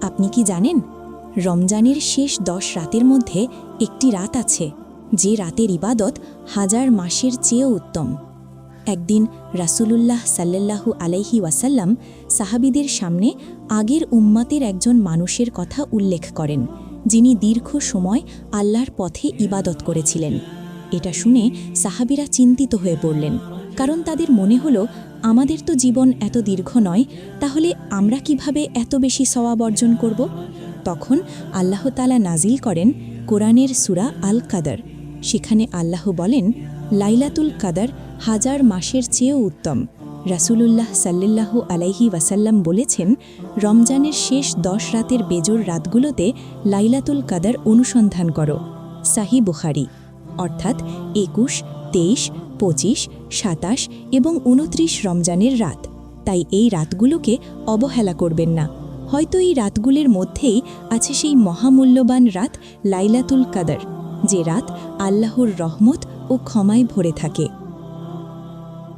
আপনি কি জানেন, রমজানের শেষ 10 রাতের মধ্যে একটি রাত আছে যে রাতের ইবাদত 1000 মাসের চেয়েও উত্তম। একদিন রাসূলুল্লাহ সাল্লাল্লাহু আলাইহি ওয়াসাল্লাম সাহাবীদের সামনে আগের উম্মতের একজন মানুষের কথা উল্লেখ করেন, যিনি দীর্ঘ সময় আল্লাহর পথে ইবাদত করেছিলেন। এটা শুনে সাহাবীরা চিন্তিত হয়ে পড়লেন, কারণ তাদের মনে হলো, আমাদের তো জীবন এত দীর্ঘ নয়, তাহলে আমরা কিভাবে এত বেশি সওয়াব অর্জন করব? তখন আল্লাহ তাআলা নাজিল করেন কোরআনের সূরা আল কাদর। সেখানে আল্লাহ বলেন, লাইলাতুল কাদর 1000 মাসের চেয়েও উত্তম। রাসূলুল্লাহ সাল্লাল্লাহু আলাইহি ওয়াসাল্লাম বলেছেন, রমজানের শেষ 10 রাতের বেজোর রাতগুলোতে লাইলাতুল কাদর অনুসন্ধান করো। সাহিহ বুখারী। অর্থাৎ 21, 23, 25, 27 এবং 29 রমজানের রাত। তাই এই রাতগুলোকে অবহেলা করবেন না। হয়তো এই রাতগুলির মধ্যেই আছে সেই মহামূল্যবান রাত লাইলাতুল কাদর, যে রাত আল্লাহর রহমত ও ক্ষমায় ভরে থাকে।